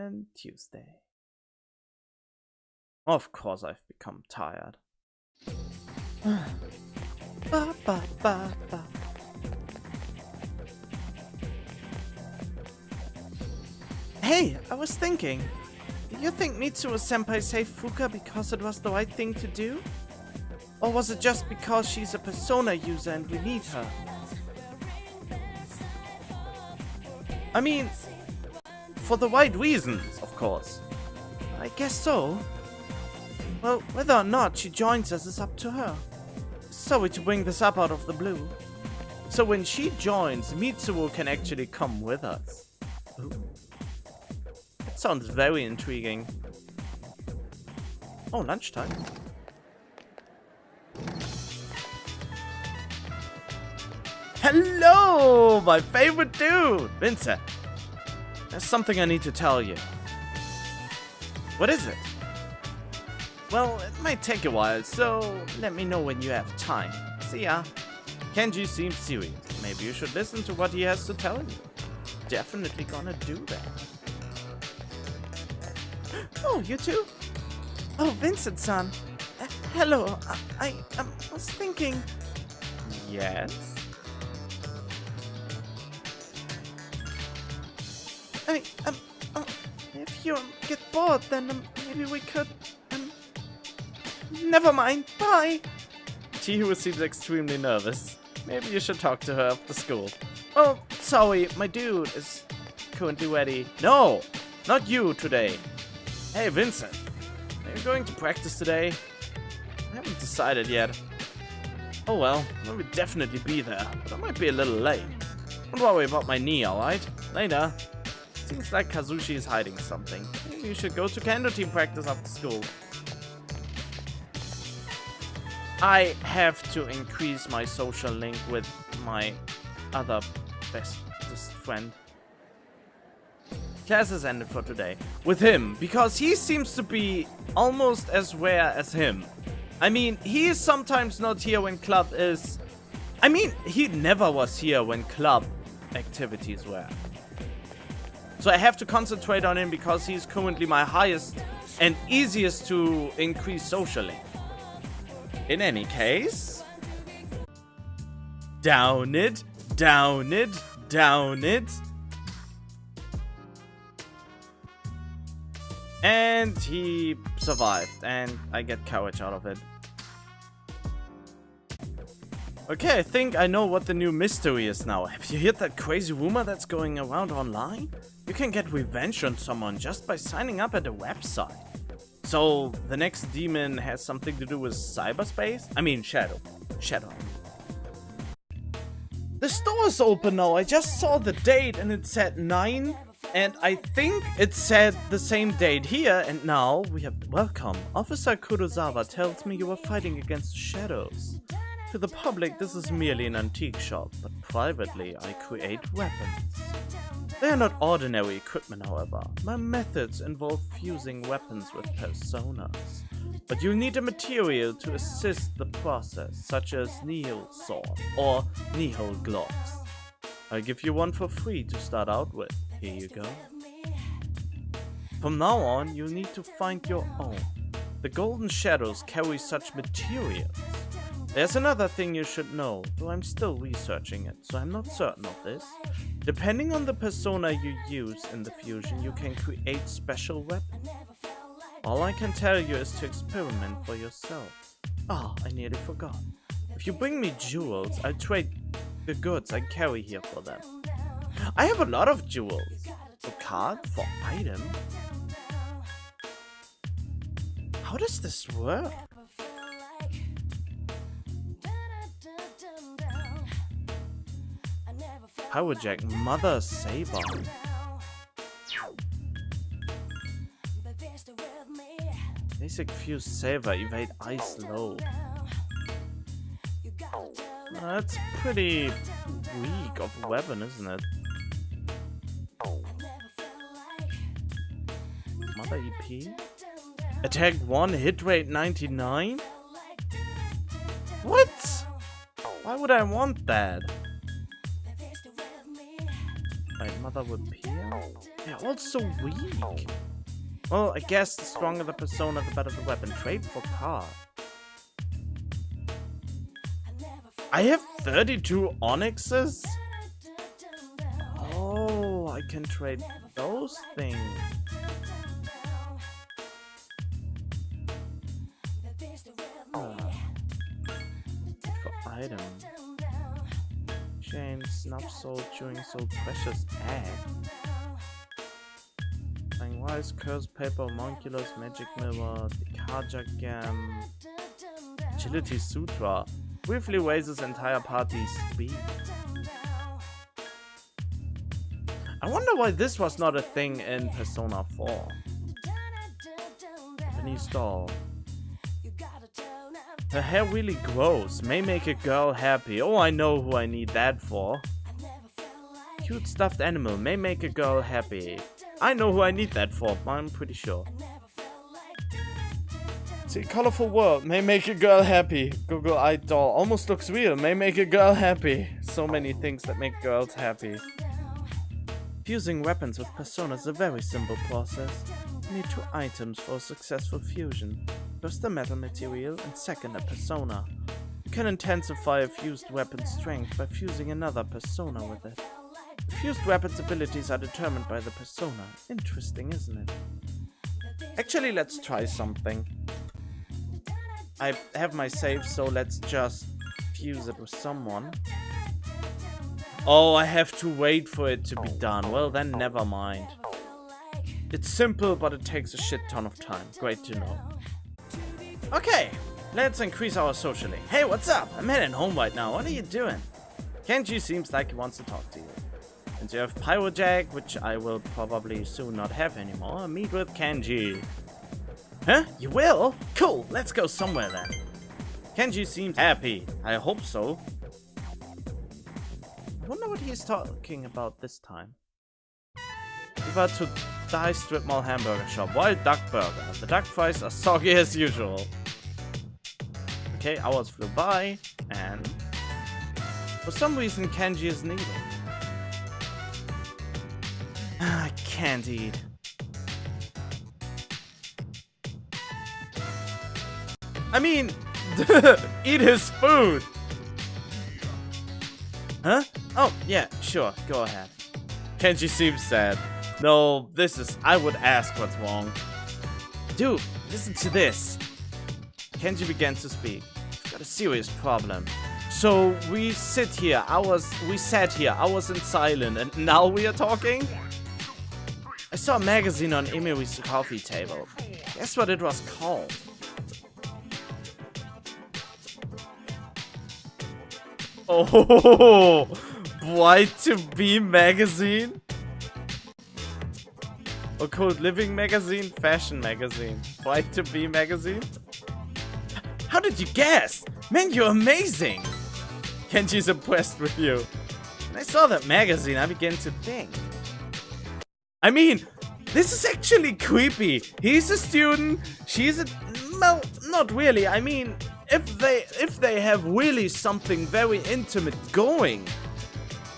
And Tuesday. Of course I've become tired. Ba, ba, ba, ba. Hey, I was thinking, do you think Mitsuo-senpai saved Fuka because it was the right thing to do? Or was it just because she's a Persona user and we need her? I mean, for the right reasons, of course. I guess so. Well, whether or not she joins us is up to her. Sorry to bring this up out of the blue. So when she joins, Mitsuo can actually come with us. Ooh. That sounds very intriguing. Oh, lunchtime. Hello, my favorite dude, Vincent. There's something I need to tell you. What is it? Well, it might take a while, so let me know when you have time. See ya. Kenji seems serious. Maybe you should listen to what he has to tell you. Definitely gonna do that. Oh, you too? Oh, Vincent-san. Hello, I was thinking... Yes? If you get bored, then maybe we could... Never mind, bye! Chihu seems extremely nervous. Maybe you should talk to her after school. Oh, sorry, my dude is currently ready. No, not you today. Hey, Vincent, are you going to practice today? I haven't decided yet. Oh well, I will definitely be there, but I might be a little late. Don't worry about my knee, alright? Later. Seems like Kazushi is hiding something. Maybe you should go to Kendo team practice after school. I have to increase my social link with my other bestest friend. Class has ended for today. With him, because he seems to be almost as rare as him. I mean, he is sometimes not here when club is... I mean, he never was here when club activities were. So I have to concentrate on him because he's currently my highest and easiest to increase socially. In any case... Down it, down it, down it. And he survived, and I get courage out of it. Okay, I think I know what the new mystery is now. Have you heard that crazy rumor that's going around online? You can get revenge on someone just by signing up at a website. So, the next demon has something to do with cyberspace? I mean, Shadow. Shadow. The store is open now. I just saw the date and it said 9. And I think it said the same date here. And now we have... Welcome. Officer Kurosawa tells me you are fighting against the shadows. To the public, this is merely an antique shop. But privately, I create weapons. They are not ordinary equipment, however. My methods involve fusing weapons with personas. But you'll need a material to assist the process, such as Nihil Sword or Nihil Gloves. I'll give you one for free to start out with. Here you go. From now on, you'll need to find your own. The Golden Shadows carry such materials. There's another thing you should know, though I'm still researching it, so I'm not certain of this. Depending on the persona you use in the fusion, you can create special weapons. All I can tell you is to experiment for yourself. Ah, I nearly forgot. If you bring me jewels, I'll trade the goods I carry here for them. I have a lot of jewels. A card for item? How does this work? Power Jack, Mother Saber. Basic Fuse Saber, evade ice low. That's pretty weak of a weapon, isn't it? Mother EP? Attack 1, hit rate 99? What? Why would I want that? My mother would appear. They're all so weak. Well, I guess the stronger the persona, the better the weapon. Trade for car. I have 32 onyxes? Oh, I can trade those things. Oh. For item. Chain, snuff soul, chewing soul, precious egg. Flying wise, curse paper, homunculus, magic mirror, Dikaja gem, agility sutra. Briefly raises entire party's speed. I wonder why this was not a thing in Persona 4. Any stall. Her hair really grows. May make a girl happy. Oh, I know who I need that for. Cute stuffed animal. May make a girl happy. I know who I need that for. I'm pretty sure. See, colorful world. May make a girl happy. Google Eye doll. Almost looks real. May make a girl happy. So many things that make girls happy. Fusing weapons with personas is a very simple process. You need 2 items for a successful fusion. First a metal material and second a persona. You can intensify a fused weapon's strength by fusing another persona with it. The fused weapon's abilities are determined by the persona. Interesting, isn't it? Actually, let's try something. I have my save, so let's just fuse it with someone. Oh, I have to wait for it to be done. Well, then never mind. It's simple, but it takes a shit ton of time. Great to know. Okay, let's increase our social link. Hey, what's up? I'm heading home right now. What are you doing? Kenji seems like he wants to talk to you. Since you have Pyrojag, which I will probably soon not have anymore, meet with Kenji. Huh? You will? Cool, let's go somewhere then. Kenji seems happy. I hope so. I wonder what he's talking about this time. Over to Die Strip Mall Hamburger Shop. Wild Duck Burger. The duck fries are soggy as usual. Okay, hours flew by, and for some reason Kenji isn't eating. I can't eat. I mean, eat his food! Huh? Oh, yeah, sure, go ahead. Kenji seems sad. No, I would ask what's wrong. Dude, listen to this. Kenji began to speak. I've got a serious problem. So, we sat here hours in silence, and now we are talking? I saw a magazine on Emiri's coffee table. Guess what it was called? Oh, Y2B magazine? Occult Living magazine? Fashion magazine? Y2B magazine? How did you guess? Man, you're amazing! Kenji's impressed with you. When I saw that magazine, I began to think. I mean, this is actually creepy. He's a student, she's a... Well, not really. I mean, if they have really something very intimate going,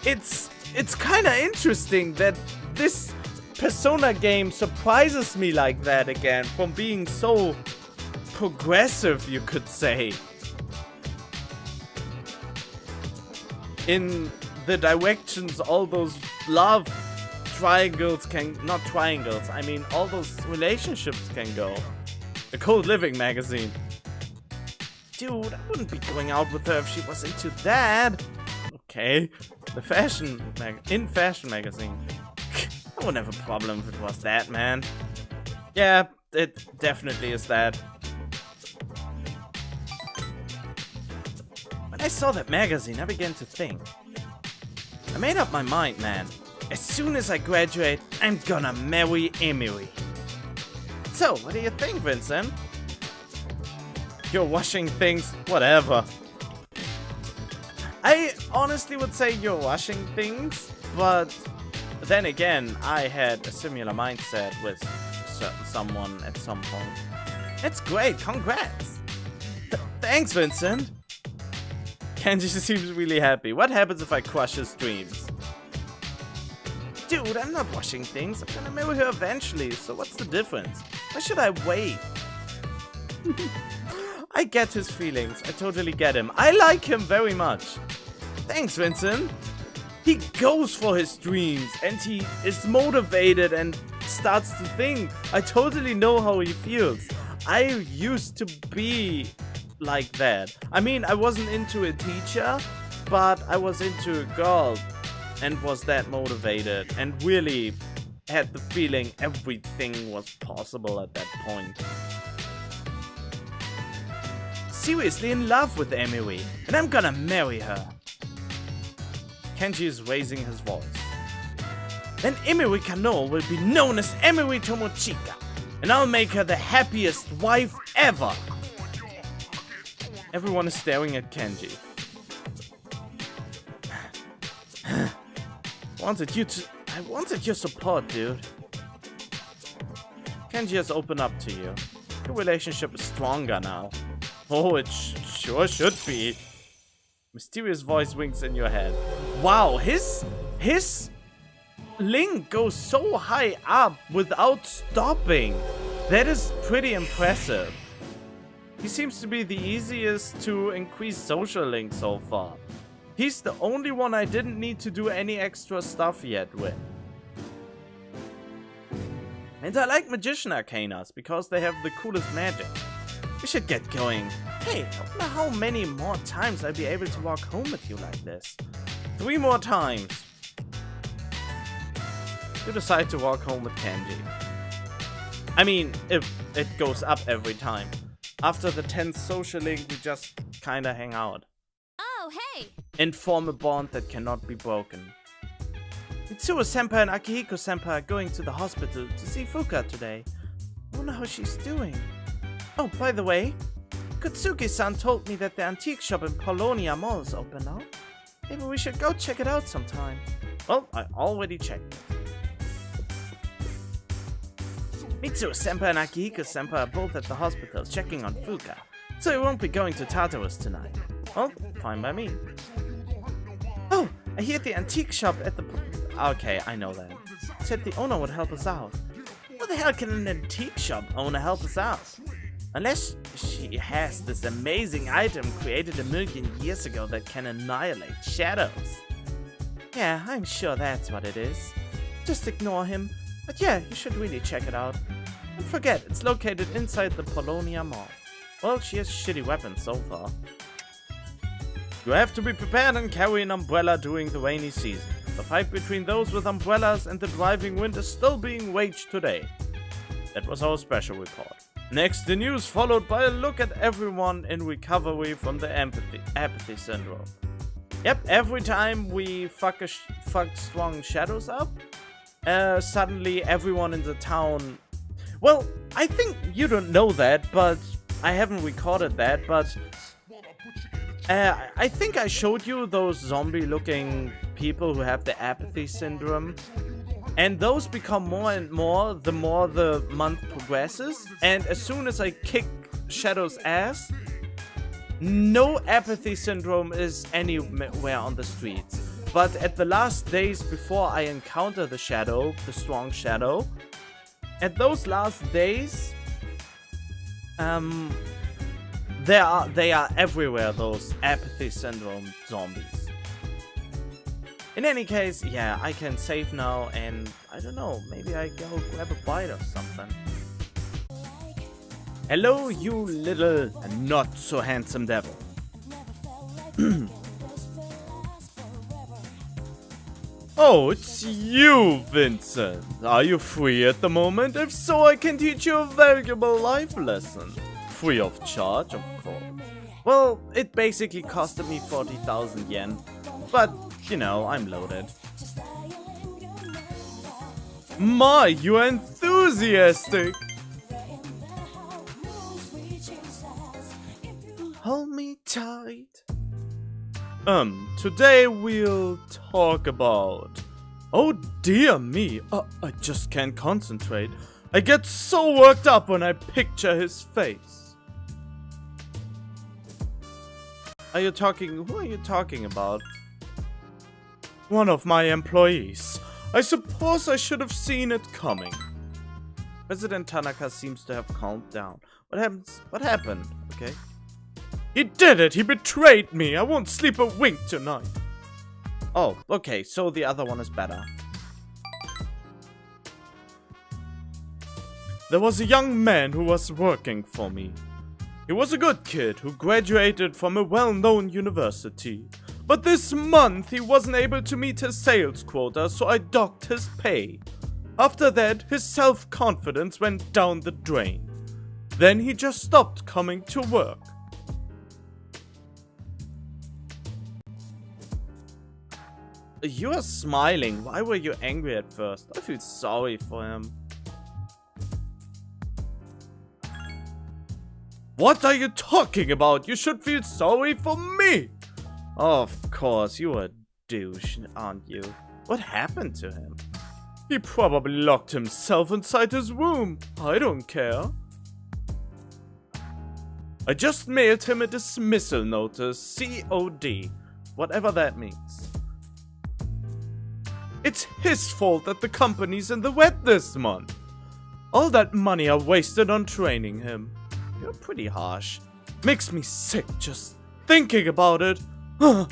it's kind of interesting that this Persona game surprises me like that again, from being so progressive, you could say, in the directions all those love triangles not triangles, I mean all those relationships can go. The Cold Living magazine. Dude, I wouldn't be going out with her if she was into that. Okay, the fashion magazine. I wouldn't have a problem if it was that, man. Yeah, it definitely is that. When I saw that magazine, I began to think. I made up my mind, man. As soon as I graduate, I'm gonna marry Emiri. So, what do you think, Vincent? You're washing things, whatever. I honestly would say you're washing things, but then again, I had a similar mindset with someone at some point. It's great, congrats! Thanks, Vincent! Kenji seems really happy. What happens if I crush his dreams? Dude, I'm not washing things. I'm gonna marry her eventually, so what's the difference? Why should I wait? I get his feelings. I totally get him. I like him very much. Thanks, Vincent. He goes for his dreams and he is motivated and starts to think. I totally know how he feels. I used to be like that. I mean, I wasn't into a teacher, but I was into a girl and was that motivated and really had the feeling everything was possible at that point. Seriously in love with Emily, and I'm gonna marry her. Kenji is raising his voice. Then Emily Kano will be known as Emily Tomochika, and I'll make her the happiest wife ever. Everyone is staring at Kenji. I wanted your support, dude. Kenji has opened up to you. Your relationship is stronger now. Oh, it sure should be. Mysterious voice winks in your head. Wow, his link goes so high up without stopping. That is pretty impressive. He seems to be the easiest to increase social link so far. He's the only one I didn't need to do any extra stuff yet with. And I like Magician Arcanas because they have the coolest magic. We should get going. Hey, I wonder how many more times I'll be able to walk home with you like this. 3 more times. You decide to walk home with Kenji. I mean, if it goes up every time. After the 10th social link, we just kinda hang out. Oh, hey! And form a bond that cannot be broken. Mitsuru-senpai and Akihiko-senpai are going to the hospital to see Fuka today. I wonder how she's doing. Oh, by the way, Kutsuki-san told me that the antique shop in Polonia Mall is open now. Maybe we should go check it out sometime. Well, I already checked it. Mitsuru-senpai and Akihiko-senpai are both at the hospital checking on Fuka, so we won't be going to Tartarus tonight. Well, fine by me. Oh, I hear the antique shop at the... Okay, I know that. Said the owner would help us out. How the hell can an antique shop owner help us out? Unless she has this amazing item created 1,000,000 years ago that can annihilate shadows. Yeah, I'm sure that's what it is. Just ignore him. But yeah, you should really check it out. Don't forget, it's located inside the Polonia Mall. Well, she has shitty weapons so far. You have to be prepared and carry an umbrella during the rainy season. The fight between those with umbrellas and the driving wind is still being waged today. That was our special report. Next, the news followed by a look at everyone in recovery from the apathy syndrome. Yep, every time we fuck strong shadows up, suddenly everyone in the town... Well, I think you don't know that, but I haven't recorded that, but... I think I showed you those zombie-looking people who have the apathy syndrome. And those become more and more the month progresses. And as soon as I kick Shadow's ass, no apathy syndrome is anywhere on the streets. But at the last days before I encounter the Shadow, the strong Shadow, at those last days, they are everywhere, those apathy syndrome zombies. In any case, yeah, I can save now and, I don't know, maybe I go grab a bite or something. Hello, you little not so handsome devil. Oh, it's you, Vincent. Are you free at the moment? If so, I can teach you a valuable life lesson. Free of charge, of course. Well, it basically costed me 40,000 yen. But, you know, I'm loaded. My, you're enthusiastic! Hold me tight. Today we'll talk about... Oh dear me, I just can't concentrate. I get so worked up when I picture his face. Who are you talking about? One of my employees. I suppose I should have seen it coming. President Tanaka seems to have calmed down. What happened? Okay. He did it! He betrayed me! I won't sleep a wink tonight! Oh, okay, so the other one is better. There was a young man who was working for me. He was a good kid who graduated from a well-known university. But this month he wasn't able to meet his sales quota, so I docked his pay. After that, his self-confidence went down the drain. Then he just stopped coming to work. You are smiling. Why were you angry at first? I feel sorry for him. What are you talking about? You should feel sorry for me. Of course, you're a douche, aren't you? What happened to him? He probably locked himself inside his room. I don't care. I just mailed him a dismissal notice, COD, whatever that means. It's his fault that the company's in the wet this month. All that money I wasted on training him. You're pretty harsh. Makes me sick just thinking about it. How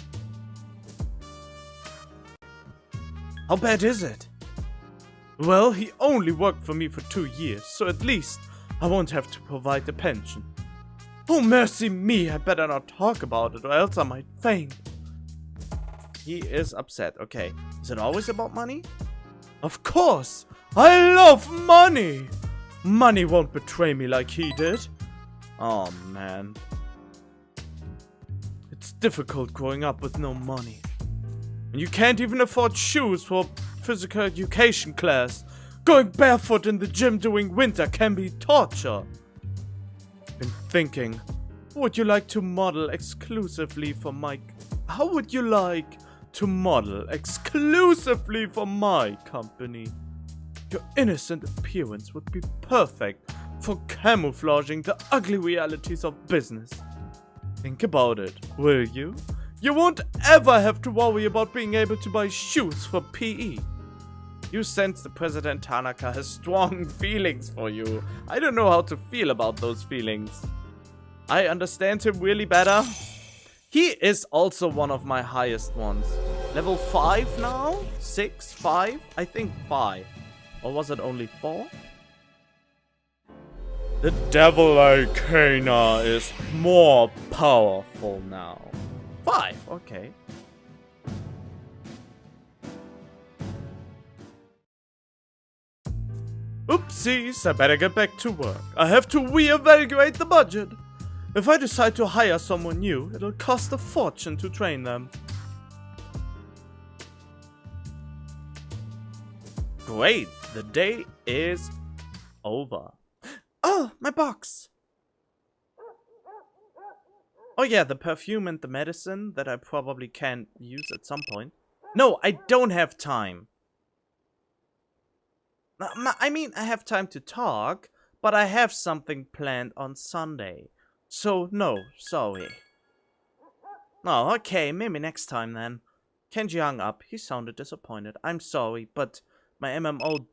bad is it? Well, he only worked for me for 2 years, so at least I won't have to provide a pension. Oh, mercy me, I better not talk about it or else I might faint. He is upset. Okay, is it always about money? Of course! I love money! Money won't betray me like he did. Oh, man. It's difficult growing up with no money. And you can't even afford shoes for physical education class. Going barefoot in the gym during winter can be torture. Been thinking, would you like to model exclusively for my... How would you like to model exclusively for my company? Your innocent appearance would be perfect for camouflaging the ugly realities of business. Think about it, will you? You won't ever have to worry about being able to buy shoes for PE. You sense the President Tanaka has strong feelings for you. I don't know how to feel about those feelings. I understand him really better. He is also one of my highest ones. Level 5 now? 6? 5? I think 5. Or was it only 4? The Devil Arcana is more powerful now. 5, okay. Oopsies, I better get back to work. I have to reevaluate the budget. If I decide to hire someone new, it'll cost a fortune to train them. Great, the day is over. Oh, my box! Oh yeah, the perfume and the medicine that I probably can use at some point. No, I don't have time. I mean, I have time to talk, but I have something planned on Sunday. So, no, sorry. Oh, okay, maybe next time then. Kenji hung up. He sounded disappointed. I'm sorry, but my MMO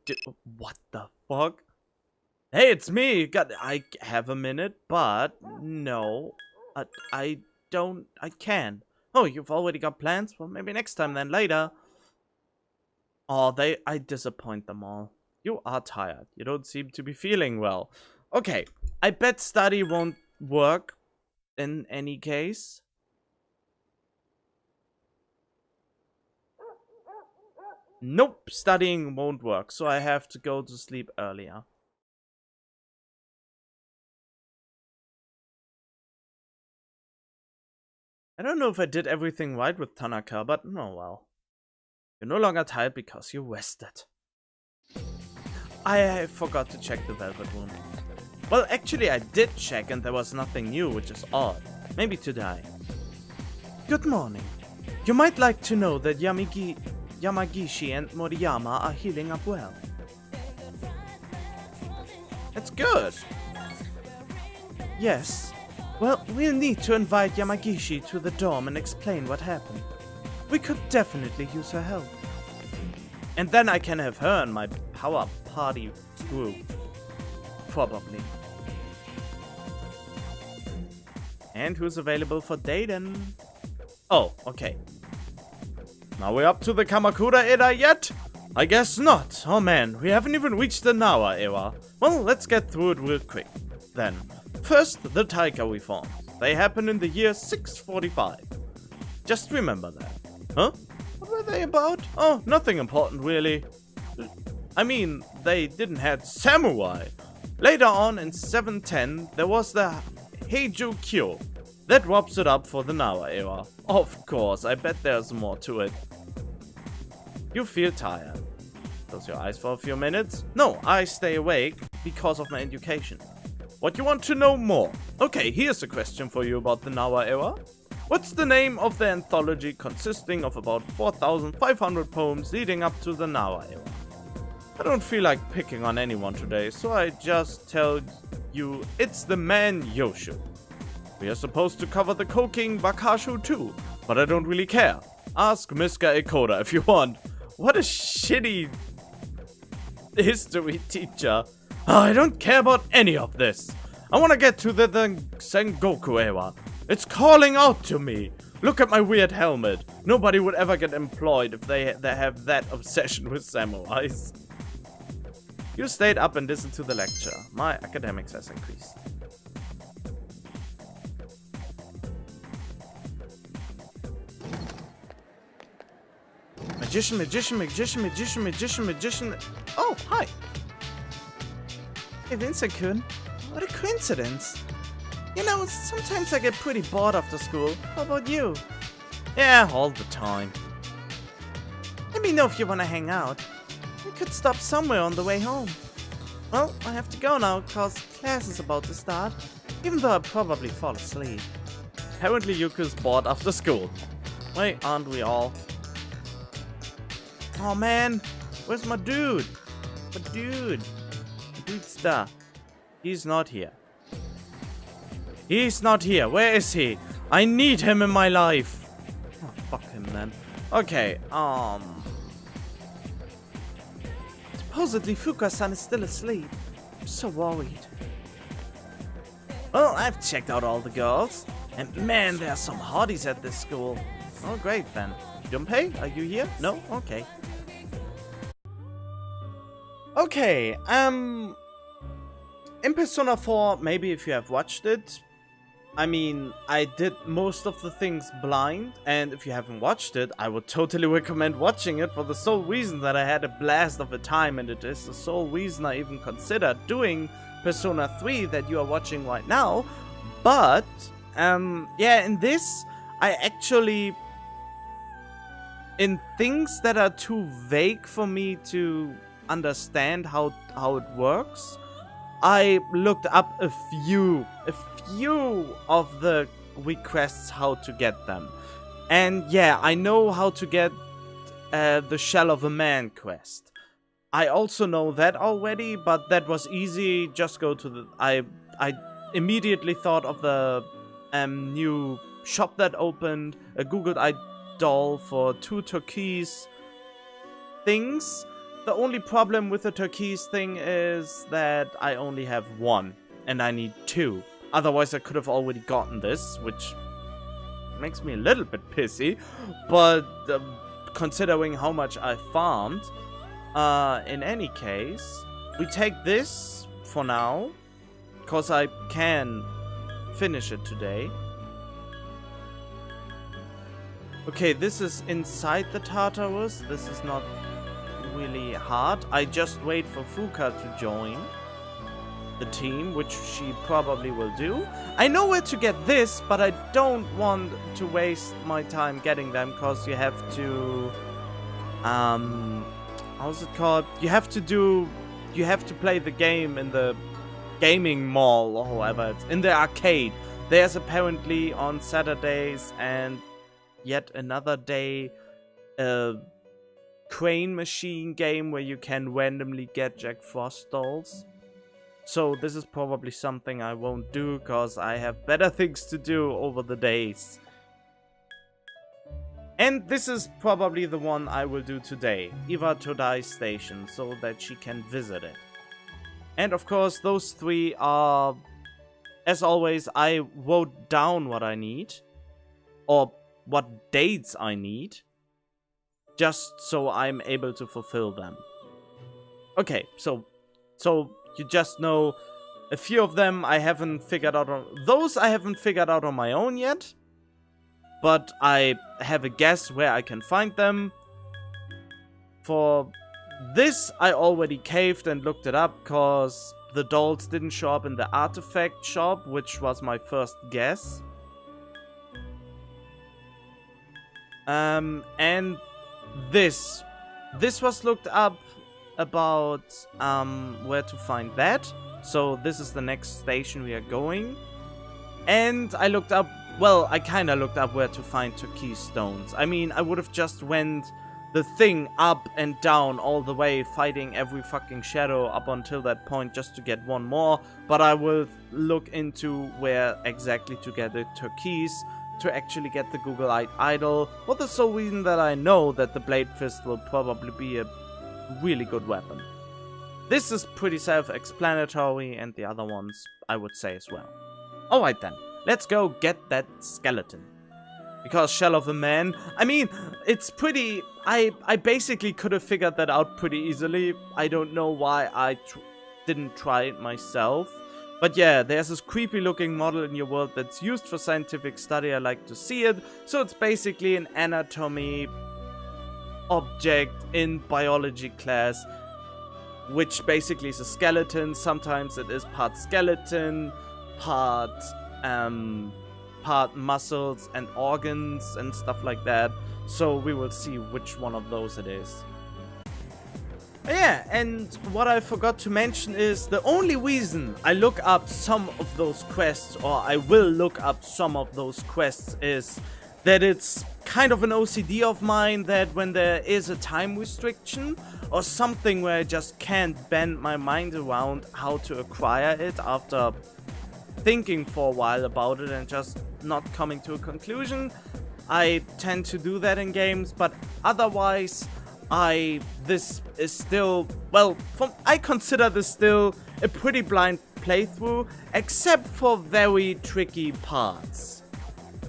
What the fuck? Hey, it's me! I have a minute, but no. I can't. Oh, you've already got plans? Well, maybe next time then, later. Oh, I disappoint them all. You are tired. You don't seem to be feeling well. Okay, I bet study won't work in any case. Nope, studying won't work, so I have to go to sleep earlier. I don't know if I did everything right with Tanaka, but oh well. You're no longer tired because you rested. I forgot to check the Velvet Room. Well, actually I did check and there was nothing new, which is odd. Maybe today. Good morning. You might like to know that Yamagishi and Moriyama are healing up well. That's good. Yes. Well, we'll need to invite Yamagishi to the dorm and explain what happened. We could definitely use her help. And then I can have her in my power party group. Probably. And who's available for dating? Oh, okay. Now we're up to the Kamakura era yet? I guess not. Oh man, we haven't even reached the Nawa era. Well, let's get through it real quick. Then, first, the Taika reforms. They happened in the year 645. Just remember that. Huh? What were they about? Oh, nothing important really. I mean, they didn't have samurai. Later on in 710, there was the Heiju Kyo. That wraps it up for the Nawa era. Of course, I bet there's more to it. You feel tired. Close your eyes for a few minutes. No, I stay awake because of my education. What you want to know more? Okay, here's a question for you about the Nawa era. What's the name of the anthology consisting of about 4,500 poems leading up to the Nawa era? I don't feel like picking on anyone today, so I just tell you it's the man Yoshu. We are supposed to cover the Koking Bakashu too, but I don't really care. Ask Mr. Ekoda if you want. What a shitty history teacher. Oh, I don't care about any of this. I want to get to the Sengoku era. It's calling out to me. Look at my weird helmet. Nobody would ever get employed if they have that obsession with samurais. You stayed up and listened to the lecture. My academics has increased. Magician. Oh, hi. Hey, Vincent-kun. What a coincidence. You know, sometimes I get pretty bored after school. How about you? Yeah, all the time. Let me know if you want to hang out. We could stop somewhere on the way home. Well, I have to go now, cause class is about to start. Even though I'll probably fall asleep. Apparently Yuko's bored after school. Wait, aren't we all? Oh man, where's my dude? My dude star. He's not here. He's not here. Where is he? I need him in my life. Oh, fuck him, man. Okay, supposedly Fuka-san is still asleep. I'm so worried. Well, I've checked out all the girls. And man, there are some hotties at this school. Oh, great then. Junpei, are you here? No? Okay. Okay, in Persona 4, maybe if you have watched it, I mean, I did most of the things blind, and if you haven't watched it, I would totally recommend watching it for the sole reason that I had a blast of a time, and it is the sole reason I even considered doing Persona 3 that you are watching right now. But, yeah, in this, I actually, in things that are too vague for me to understand how it works, I looked up a few of the requests how to get them. And yeah, I know how to get the Shell of a Man quest. I also know that already, but that was easy. Just go to the... I immediately thought of the new shop that opened. I googled idol for 2 turquoise things. The only problem with the turquoise thing is that I only have 1, and I need 2. Otherwise, I could have already gotten this, which makes me a little bit pissy. But considering how much I farmed, in any case, we take this for now, because I can finish it today. Okay, this is inside the Tartarus. This is not really hard. I just wait for Fuka to join the team, which she probably will do. I know where to get this, but I don't want to waste my time getting them, because you have to how's it called? You have to play the game in the gaming mall or however it's in the arcade. There's apparently on Saturdays and yet another day crane machine game where you can randomly get Jack Frost dolls. So this is probably something I won't do, because I have better things to do over the days. And this is probably the one I will do today, Eva Todai Station, so that she can visit it. And of course, those 3 are, as always, I wrote down what I need, or what dates I need, just so I'm able to fulfill them. Okay, so you just know a few of them I haven't figured out on... Those I haven't figured out on my own yet. But I have a guess where I can find them. For this, I already caved and looked it up, because the dolls didn't show up in the artifact shop, which was my first guess. And this was looked up about where to find that. So this is the next station we are going. And I looked up, well, I kind of looked up where to find turquoise stones. I mean, I would have just went the thing up and down all the way, fighting every fucking shadow up until that point just to get one more. But I will look into where exactly to get the turquoise to actually get the Google-eyed idol, for the sole reason that I know that the Blade Fist will probably be a really good weapon. This is pretty self-explanatory, and the other ones I would say as well. Alright then, let's go get that skeleton. Because Shell of a Man, I mean, it's pretty... I basically could have figured that out pretty easily. I don't know why I didn't try it myself. But yeah, there's this creepy looking model in your world that's used for scientific study. I like to see it. So it's basically an anatomy object in biology class, which basically is a skeleton. Sometimes it is part skeleton, part muscles and organs and stuff like that. So we will see which one of those it is. Yeah, and what I forgot to mention is the only reason I look up some of those quests, or I will look up some of those quests, is that it's kind of an OCD of mine that when there is a time restriction or something where I just can't bend my mind around how to acquire it after thinking for a while about it and just not coming to a conclusion, I tend to do that in games. But otherwise, this is still, well, I consider this still a pretty blind playthrough, except for very tricky parts.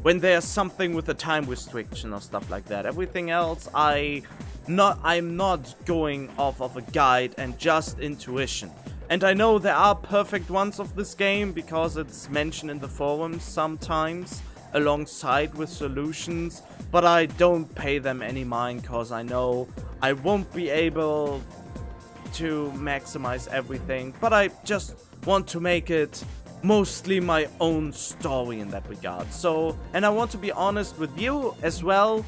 When there's something with a time restriction or stuff like that. Everything else, I'm not going off of a guide and just intuition. And I know there are perfect ones of this game because it's mentioned in the forums sometimes, alongside with solutions, but I don't pay them any mind because I know I won't be able to maximize everything, but I just want to make it mostly my own story in that regard. So, and I want to be honest with you as well,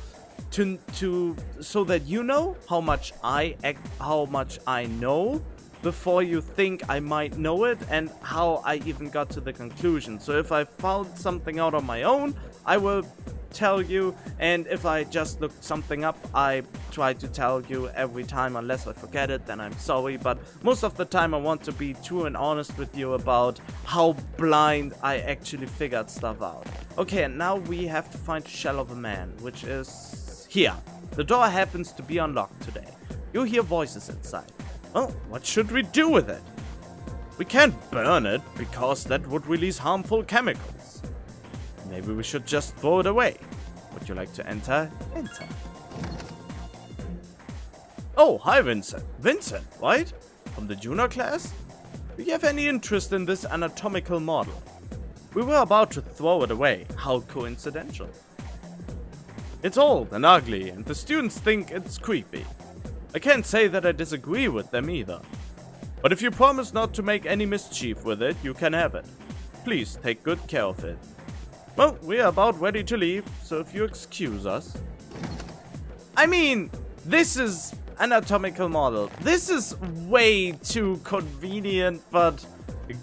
so that you know how much I know before you think I might know it, and how I even got to the conclusion. So if I found something out on my own, I will tell you, and if I just looked something up, I try to tell you every time, unless I forget it, then I'm sorry. But most of the time I want to be true and honest with you about how blind I actually figured stuff out. Okay, and now we have to find Shell of a Man, which is here. The door happens to be unlocked today. You hear voices inside. Well, what should we do with it? We can't burn it, because that would release harmful chemicals. Maybe we should just throw it away. Would you like to enter? Enter. Oh, hi Vincent. Vincent, right? From the junior class? Do you have any interest in this anatomical model? We were about to throw it away. How coincidental. It's old and ugly, and the students think it's creepy. I can't say that I disagree with them either. But if you promise not to make any mischief with it, you can have it. Please take good care of it. Well, we are about ready to leave, so if you excuse us. I mean, this is anatomical model. This is way too convenient, but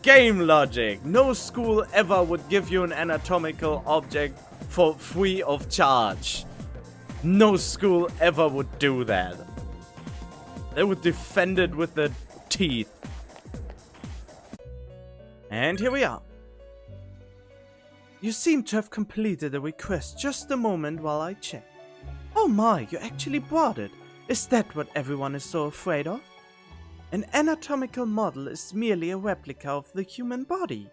game logic. No school ever would give you an anatomical object for free of charge. No school ever would do that. They would defend it with their teeth. And here we are. You seem to have completed the request just a moment while I check. Oh my, you actually brought it. Is that what everyone is so afraid of? An anatomical model is merely a replica of the human body.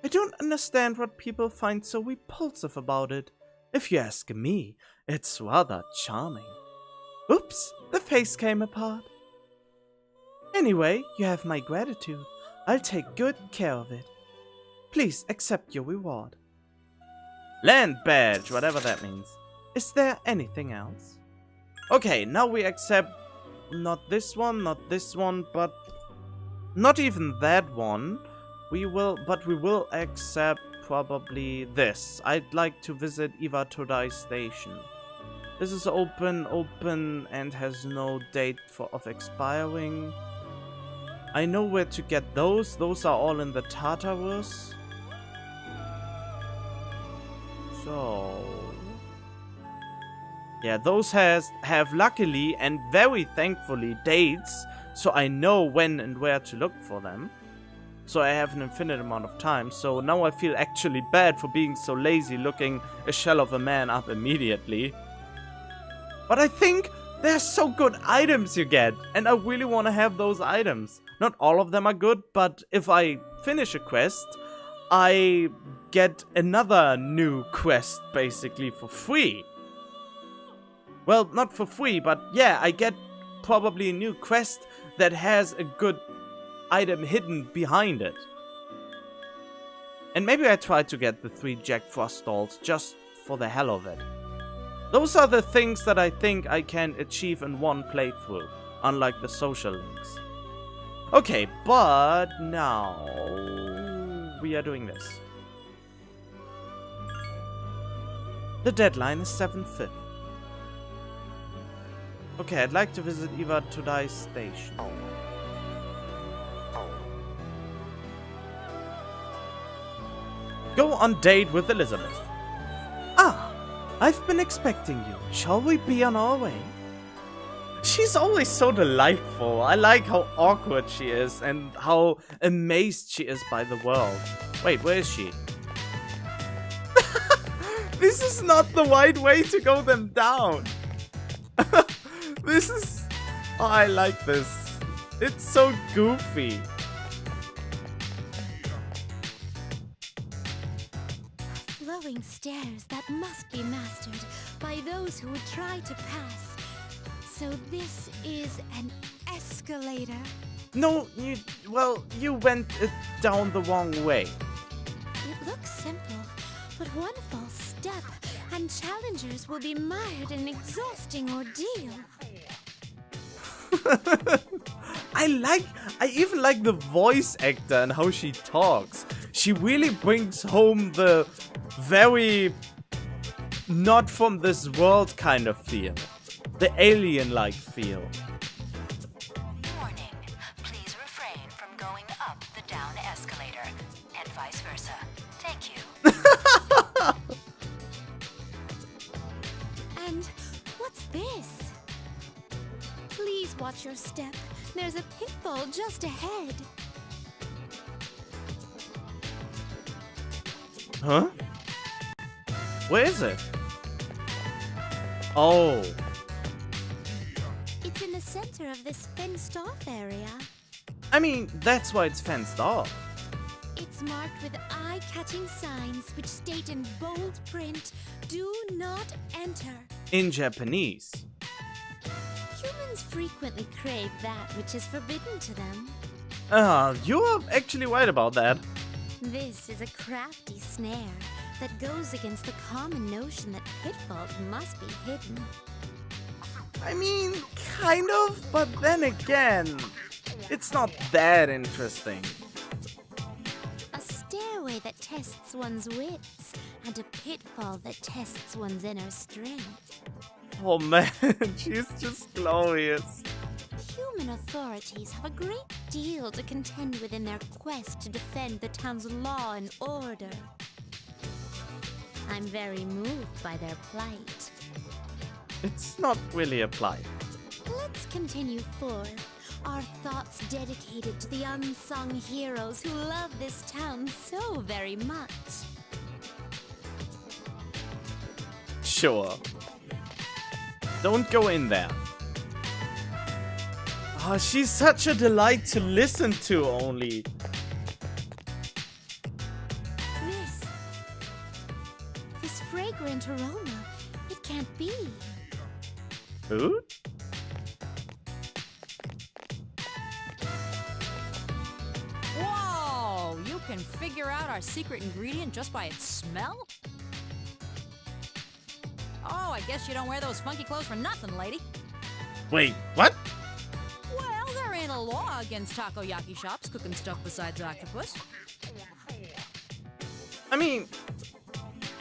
I don't understand what people find so repulsive about it. If you ask me, it's rather charming. Oops, the face came apart. Anyway, you have my gratitude. I'll take good care of it. Please accept your reward. Land badge, whatever that means. Is there anything else? Okay, now we accept not this one, but not even that one. We will accept probably this. I'd like to visit Iwa Todai Station. This is open and has no date of expiring. I know where to get those. Those are all in the Tartarus. So yeah, those have luckily and very thankfully dates, so I know when and where to look for them. So I have an infinite amount of time, so now I feel actually bad for being so lazy looking a shell of a man up immediately. But I think they're so good items you get, and I really want to have those items. Not all of them are good, but if I finish a quest, I get another new quest basically for free. Well, not for free, but yeah, I get probably a new quest that has a good item hidden behind it. And maybe I try to get the 3 Jack Frost dolls just for the hell of it. Those are the things that I think I can achieve in one playthrough, unlike the social links. Okay, but now we are doing this. The deadline is 7/5. Okay, I'd like to visit Iwa Todai Station. Go on date with Elizabeth. Ah, I've been expecting you. Shall we be on our way? She's always so delightful. I like how awkward she is and how amazed she is by the world. Wait, where is she? This is not the right way to go them down. This is... Oh, I like this. It's so goofy. Flowing stairs that must be mastered by those who would try to pass. So this is an escalator? No, you went down the wrong way. It looks simple, but one false step and challengers will be mired in an exhausting ordeal. I even like the voice actor and how she talks. She really brings home the very not from this world kind of feel. The alien-like feel. Warning. Please refrain from going up the down escalator, and vice versa. Thank you. And what's this? Please watch your step. There's a pitfall just ahead. Huh? Where is it? Oh. It's in the center of this fenced-off area. I mean, that's why it's fenced off. It's marked with eye-catching signs which state in bold print, "Do not enter." In Japanese. Humans frequently crave that which is forbidden to them. You're actually right about that. This is a crafty snare that goes against the common notion that pitfalls must be hidden. I mean, kind of, but then again, it's not that interesting. A stairway that tests one's wits, and a pitfall that tests one's inner strength. Oh man, she's just glorious. Human authorities have a great deal to contend with in their quest to defend the town's law and order. I'm very moved by their plight. It's not really a plight. Let's continue forth, our thoughts dedicated to the unsung heroes who love this town so very much. Sure. Don't go in there. Oh, she's such a delight to listen to only. This fragrant aroma, it can't be. Who? Whoa! You can figure out our secret ingredient just by its smell? Oh, I guess you don't wear those funky clothes for nothing, lady. Wait, what? Well, there ain't a law against takoyaki shops cooking stuff besides octopus. I mean,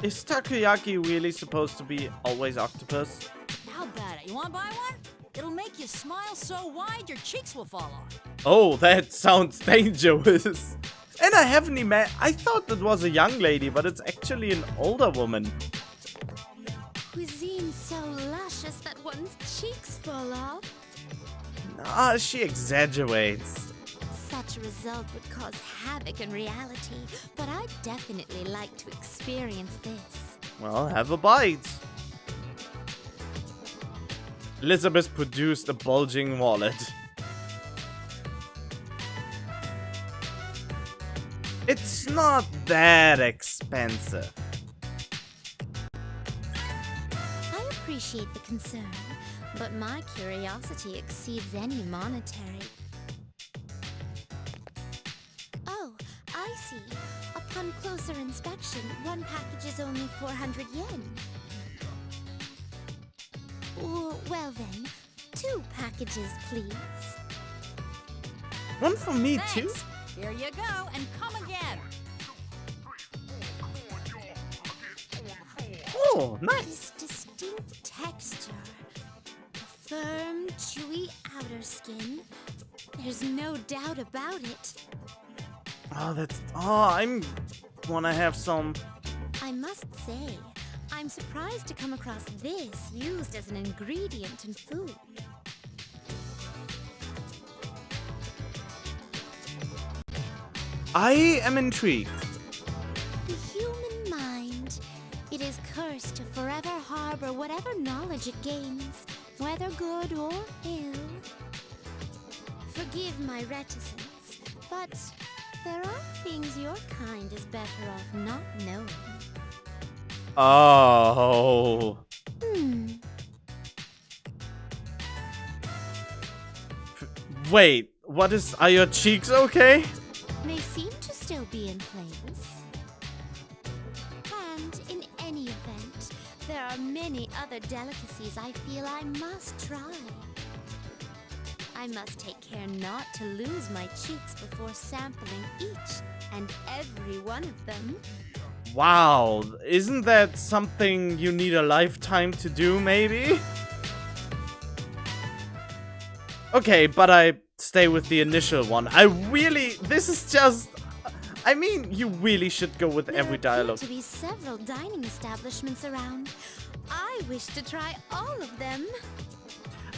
is takoyaki really supposed to be always octopus? How about it? You want to buy one? It'll make you smile so wide your cheeks will fall off. Oh, that sounds dangerous. And I haven't imagined. I thought that was a young lady, but it's actually an older woman. Cuisine so luscious that one's cheeks fall off. Ah, she exaggerates. Such a result would cause havoc in reality, but I'd definitely like to experience this. Well, have a bite. Elizabeth produced a bulging wallet. It's not that expensive. I appreciate the concern, but my curiosity exceeds any monetary. Oh, I see. Upon closer inspection, one package is only 400 yen. Well then, 2 packages, please. One for me too? Thanks. Here you go, and come again. Oh, nice. This distinct texture, a firm, chewy outer skin. There's no doubt about it. Oh, that's. Oh, I'm. Wanna have some. I must say, I'm surprised to come across this used as an ingredient in food. I am intrigued. The human mind. It is cursed to forever harbor whatever knowledge it gains, whether good or ill. Forgive my reticence, but there are things your kind is better off not knowing. Oh. Wait, what is. Are your cheeks okay? They seem to still be in place. And in any event, there are many other delicacies I feel I must try. I must take care not to lose my cheeks before sampling each and every one of them. Wow, isn't that something you need a lifetime to do, maybe? Okay, but I stay with the initial one. This is just... I mean, you really should go with every dialogue. There appear to be several dining establishments around. I wish to try all of them.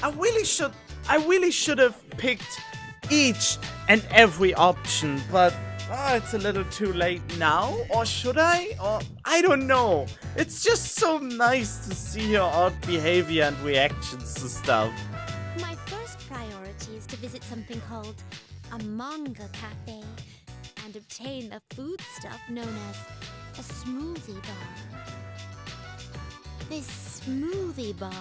I really should have picked each and every option, but it's a little too late now. Or should I? Or I don't know. It's just so nice to see her odd behavior and reactions to stuff. My first priority is to visit something called a manga cafe and obtain a food stuff known as a smoothie bar. This smoothie bar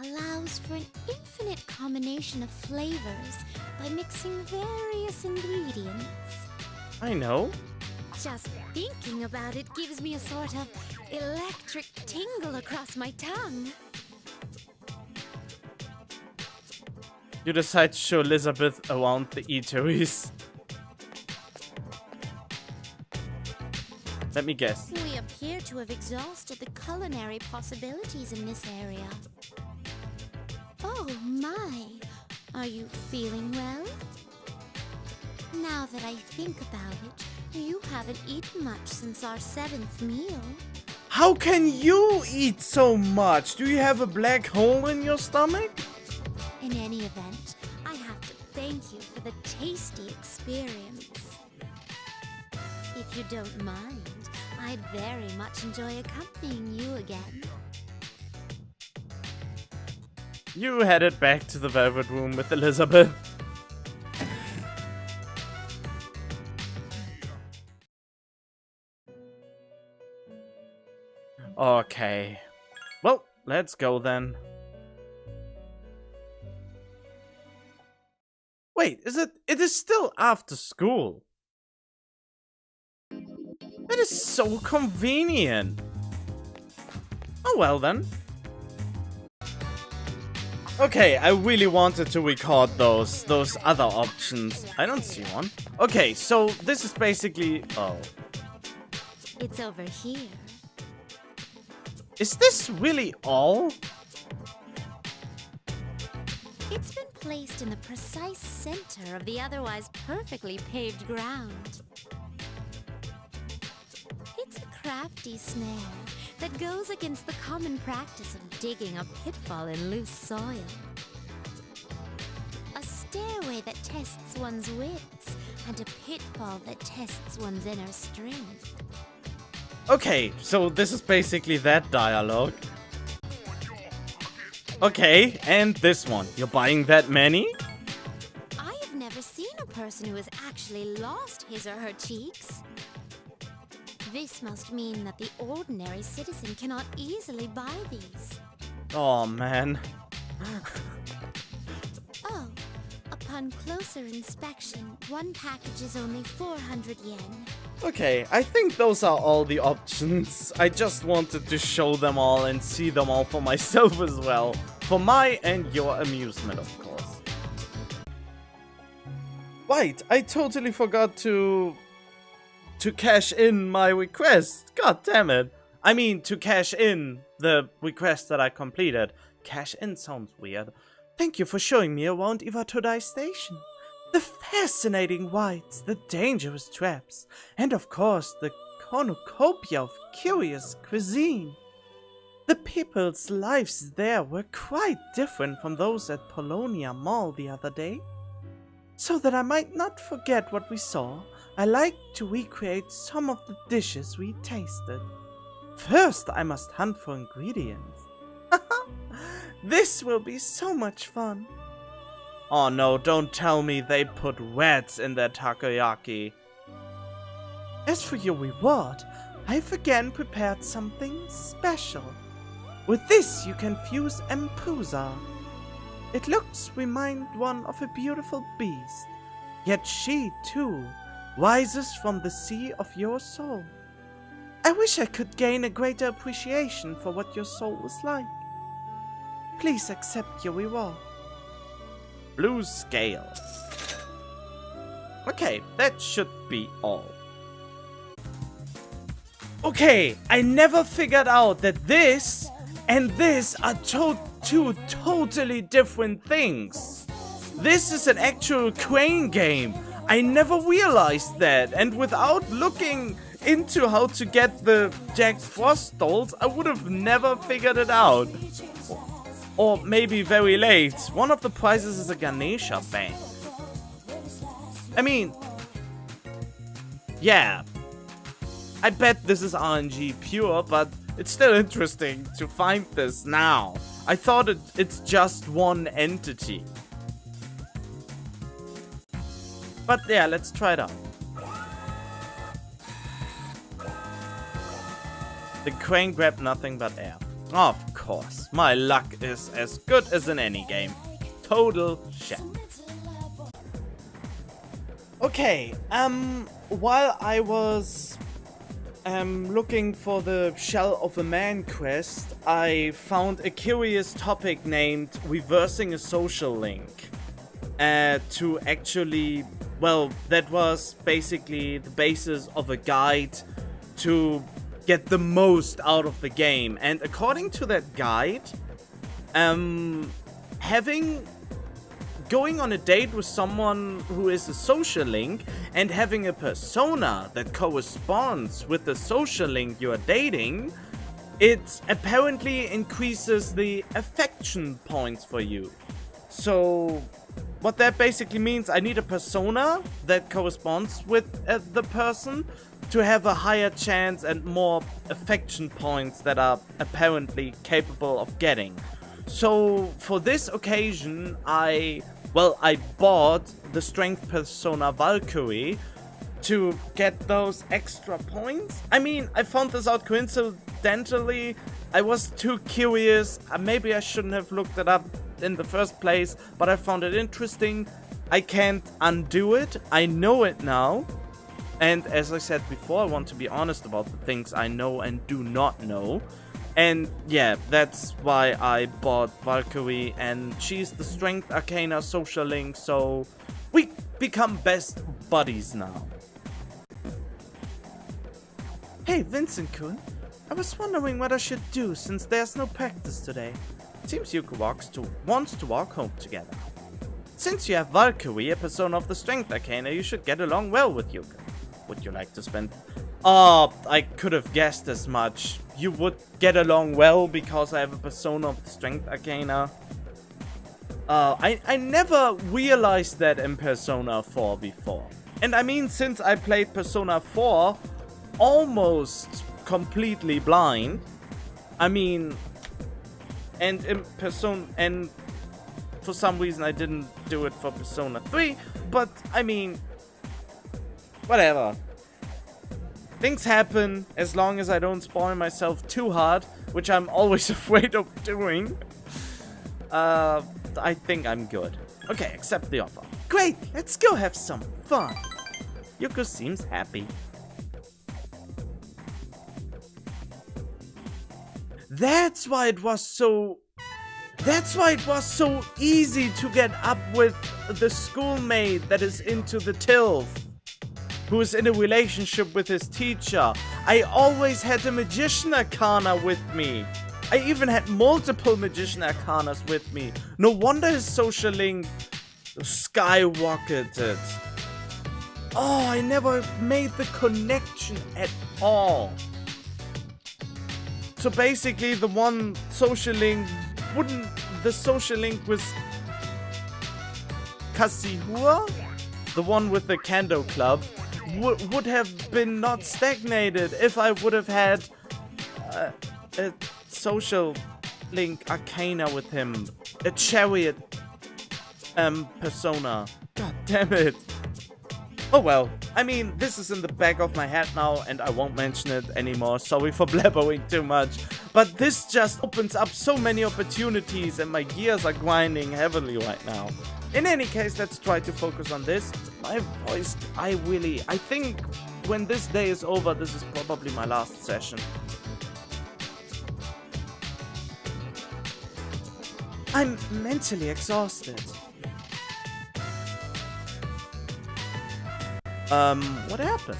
allows for an infinite combination of flavors by mixing various ingredients. I know. Just thinking about it gives me a sort of electric tingle across my tongue. You decide to show Elizabeth around the eateries. Let me guess. We appear to have exhausted the culinary possibilities in this area. Oh my, are you feeling well? Now that I think about it, you haven't eaten much since our 7th meal. How can you eat so much? Do you have a black hole in your stomach? In any event, I have to thank you for the tasty experience. If you don't mind, I'd very much enjoy accompanying you again. You headed back to the Velvet Room with Elizabeth. Okay. Well, let's go then. Wait, it is still after school. That is so convenient. Oh well then. Okay, I really wanted to record those other options. I don't see one. Okay, so this is basically... Oh. It's over here. Is this really all? It's been placed in the precise center of the otherwise perfectly paved ground. It's a crafty snare that goes against the common practice of digging a pitfall in loose soil. A stairway that tests one's wits, and a pitfall that tests one's inner strength. Okay, so this is basically that dialogue. Okay, and this one. You're buying that many? I have never seen a person who has actually lost his or her cheeks. This must mean that the ordinary citizen cannot easily buy these. Oh, man. Oh, upon closer inspection, one package is only 400 yen. Okay, I think those are all the options. I just wanted to show them all and see them all for myself as well. For my and your amusement, of course. Right, I totally forgot to cash in my request. God damn it. I mean, to cash in the request that I completed. Cash in sounds weird. Thank you for showing me around Iwatodai Station. The fascinating whites, the dangerous traps, and of course the cornucopia of curious cuisine. The people's lives there were quite different from those at Polonia Mall the other day. So that I might not forget what we saw, I like to recreate some of the dishes we tasted. First, I must hunt for ingredients. This will be so much fun. Oh no, don't tell me they put rats in their takoyaki. As for your reward, I've again prepared something special. With this you can fuse Empusa. It looks remind one of a beautiful beast, yet she, too, rises from the sea of your soul. I wish I could gain a greater appreciation for what your soul is like. Please accept your reward. Blue scale. Okay, that should be all. Okay, I never figured out that this and this are two totally different things. This is an actual crane game. I never realized that, and without looking into how to get the Jack Frost dolls, I would have never figured it out. Or maybe very late. One of the prizes is a Ganesha bank. I mean, yeah. I bet this is RNG pure, but it's still interesting to find this now. I thought it's just one entity. But yeah, let's try it out. The crane grabbed nothing but air. Of course, my luck is as good as in any game. Total shit. Okay, while I was looking for the Shell of a Man quest, I found a curious topic named Reversing a Social Link. To actually, well, that was basically the basis of a guide to get the most out of the game. And according to that guide, going on a date with someone who is a social link and having a persona that corresponds with the social link you are dating, it apparently increases the affection points for you. So what that basically means, I need a persona that corresponds with the person to have a higher chance and more affection points that are apparently capable of getting. So for this occasion, I bought the Strength Persona Valkyrie to get those extra points. I mean, I found this out coincidentally. I was too curious. Maybe I shouldn't have looked it up in the first place, but I found it interesting. I can't undo it. I know it now. And as I said before, I want to be honest about the things I know and do not know. And yeah, that's why I bought Valkyrie, and she's the Strength Arcana social link, so we become best buddies now. Hey, Vincent-kun. I was wondering what I should do since there's no practice today. Seems Yuka wants to walk home together. Since you have Valkyrie, a persona of the Strength Arcana, you should get along well with Yuka. Would you like to spend... Oh, I could have guessed as much. You would get along well because I have a persona of the Strength Arcana. I never realized that in Persona 4 before. And I mean, since I played Persona 4 almost completely blind, I mean, and in Persona, and for some reason I didn't do it for Persona 3, but I mean, whatever. Things happen as long as I don't spoil myself too hard, which I'm always afraid of doing. I think I'm good. Okay, accept the offer. Great, let's go have some fun. Yuko seems happy. That's why it was so easy to get up with the schoolmate that is into the TILF, who is in a relationship with his teacher. I always had a Magician Arcana with me. I even had multiple Magician Arcanas with me. No wonder his social link skyrocketed. Oh, I never made the connection at all. So basically the one social link the social link with Kasihua, the one with the Kendo Club, would have been not stagnated if I would have had a social link Arcana with him, a Chariot persona. God damn it. Oh well, I mean, this is in the back of my head now and I won't mention it anymore. Sorry for blabbering too much. But this just opens up so many opportunities and my gears are grinding heavily right now. In any case, let's try to focus on this. My voice, I think when this day is over, this is probably my last session. I'm mentally exhausted. What happened?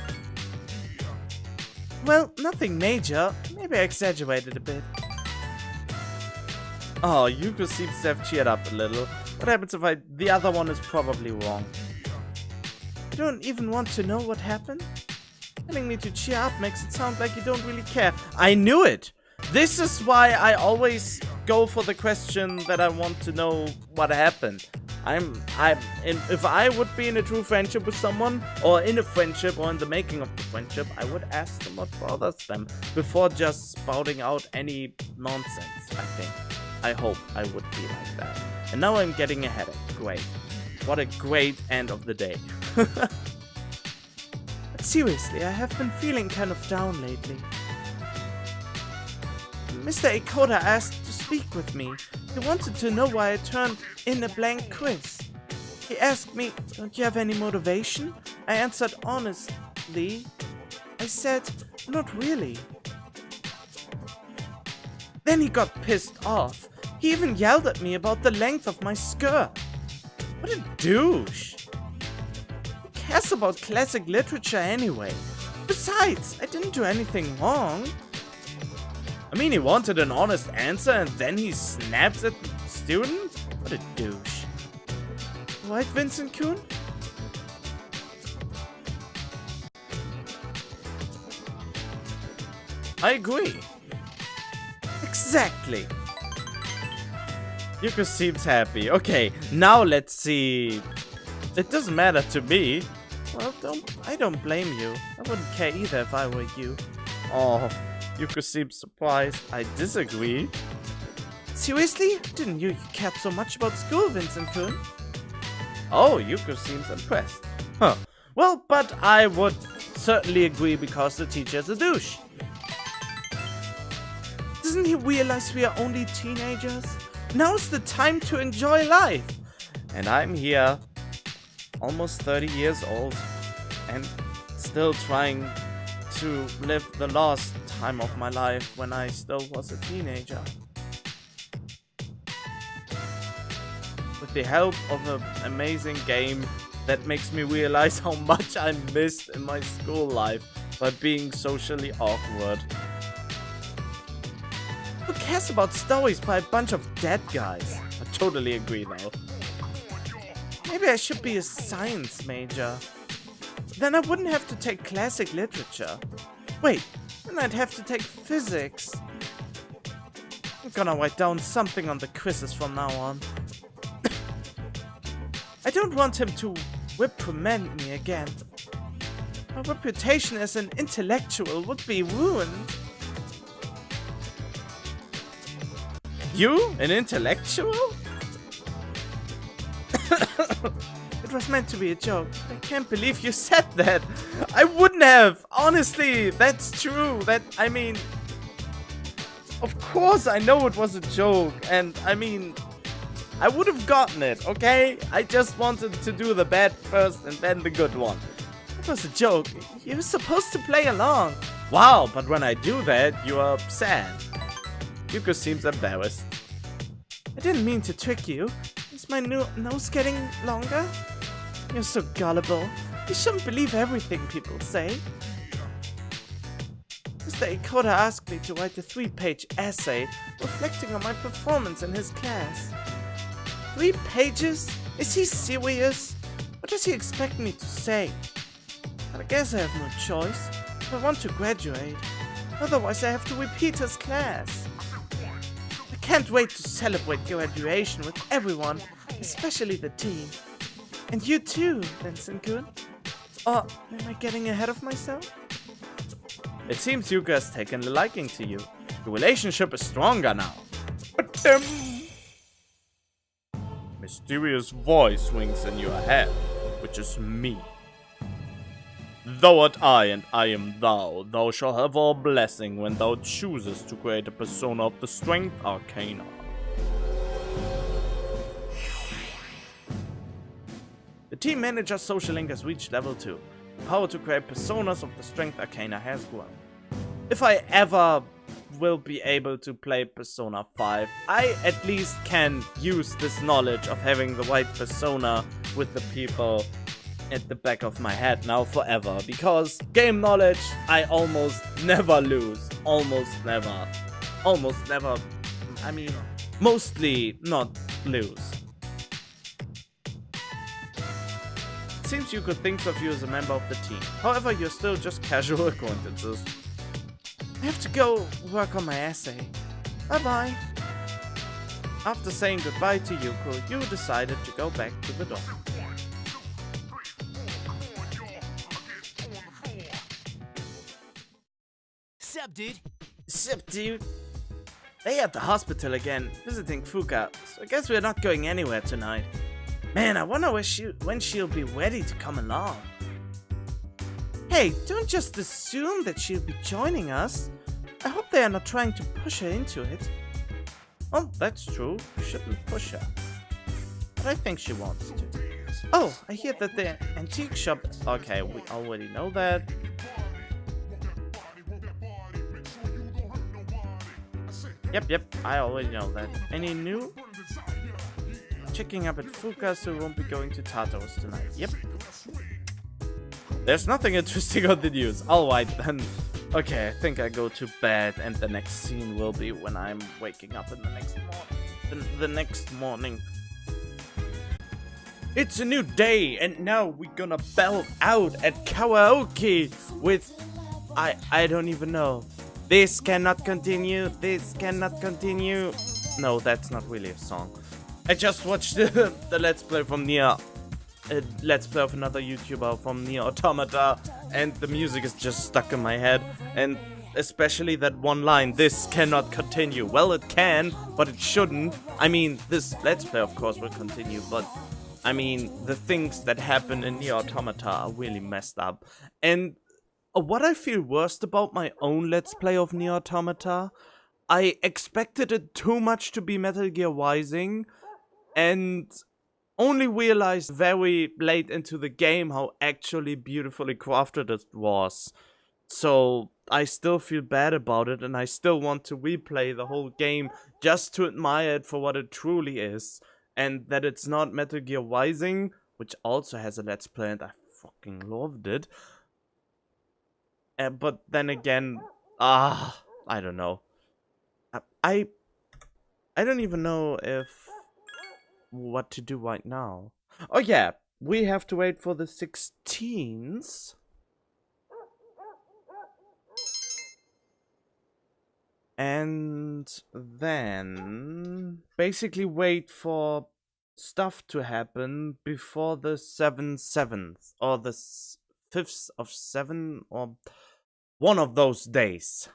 Well, nothing major. Maybe I exaggerated a bit. Oh, Yuko seems to have cheered up a little. What happens if the other one is probably wrong? You don't even want to know what happened? Telling me to cheer up makes it sound like you don't really care. I knew it! This is why I always go for the question that I want to know what happened. If I would be in a true friendship with someone, or in a friendship, or in the making of the friendship, I would ask them what bothers them before just spouting out any nonsense, I think. I hope I would be like that. And now I'm getting a headache. Great. What a great end of the day. But seriously, I have been feeling kind of down lately. Mr. Ikoda asked to speak with me. He wanted to know why I turned in a blank quiz. He asked me, don't you have any motivation? I answered honestly. I said, not really. Then he got pissed off. He even yelled at me about the length of my skirt. What a douche. Who cares about classic literature anyway? Besides, I didn't do anything wrong. I mean, he wanted an honest answer and then he snaps at the student? What a douche. Right, Vincent-kun? I agree. Exactly. Yuko seems happy. Okay, now let's see. It doesn't matter to me. Well, I don't blame you. I wouldn't care either if I were you. Oh, Yuko seems surprised. I disagree. Seriously? Didn't you cared so much about school, Vincent-kun? Oh, Yuko seems impressed. Huh. Well, but I would certainly agree because the teacher's a douche. Doesn't he realize we are only teenagers? Now's the time to enjoy life. And I'm here, almost 30 years old, and still trying to live the last time of my life when I still was a teenager. With the help of an amazing game that makes me realize how much I missed in my school life by being socially awkward. Who cares about stories by a bunch of dead guys? I totally agree though. Maybe I should be a science major. Then I wouldn't have to take classic literature. Wait, then I'd have to take physics. I'm gonna write down something on the quizzes from now on. I don't want him to reprimand me again. My reputation as an intellectual would be ruined. You? An intellectual? It was meant to be a joke. I can't believe you said that. I wouldn't have. Honestly, that's true. I mean... Of course I know it was a joke. And, I mean... I would have gotten it, okay? I just wanted to do the bad first and then the good one. It was a joke. You're supposed to play along. Wow, but when I do that, you are sad. Yuko seems embarrassed. I didn't mean to trick you. Is my nose getting longer? You're so gullible. You shouldn't believe everything people say. Mr. Ikoda asked me to write a 3-page essay reflecting on my performance in his class. 3 pages? Is he serious? What does he expect me to say? But I guess I have no choice. If I want to graduate. Otherwise I have to repeat his class. I can't wait to celebrate graduation with everyone, especially the team. And you too, Vincent-kun. Or am I getting ahead of myself? It seems Yuka has taken a liking to you. The relationship is stronger now. But mysterious voice rings in your head, which is me. Thou art I, and I am thou. Thou shalt have our blessing when thou choosest to create a persona of the strength arcana. The team manager's social link has reached level 2. The power to create personas of the strength arcana has grown. If I ever will be able to play Persona 5, I at least can use this knowledge of having the right persona with the people at the back of my head now forever, because game knowledge I almost never lose. Almost never, I mean, mostly not lose. It seems you could think of you as a member of the team. However, you're still just casual acquaintances. I have to go work on my essay. Bye-bye. After saying goodbye to Yuko, you decided to go back to the dorm. Sup, dude? Sup, dude? They at the hospital again, visiting Fuka, so I guess we're not going anywhere tonight. Man, I wonder when she'll be ready to come along. Hey, don't just assume that she'll be joining us. I hope they are not trying to push her into it. Oh, that's true. We shouldn't push her. But I think she wants to. Oh, I hear that the antique shop... Okay, we already know that. Yep, I already know that. Any new? Checking up at Fuka, so we won't be going to Tato's tonight. Yep. There's nothing interesting on the news. Alright then. Okay, I think I go to bed, and the next scene will be when I'm waking up in the next morning. It's a new day, and now we're gonna belt out at karaoke with... I don't even know. This cannot continue. This cannot continue. No, that's not really a song. I just watched the Let's Play from Nier. Let's Play of another YouTuber from Nier Automata, and the music is just stuck in my head. And especially that one line, "This cannot continue." Well, it can, but it shouldn't. I mean, this Let's Play, of course, will continue, but I mean, the things that happen in Nier Automata are really messed up. And what I feel worst about my own Let's Play of Nier Automata, I expected it too much to be Metal Gear Rising, and only realized very late into the game how actually beautifully crafted it was. So I still feel bad about it, and I still want to replay the whole game just to admire it for what it truly is. And that it's not Metal Gear Rising, which also has a Let's Play, and I fucking loved it. But then again, I don't know. I don't even know what to do right now. Oh yeah, we have to wait for the 16th. And then basically wait for stuff to happen before the 7th, or the 5th of 7, or one of those days.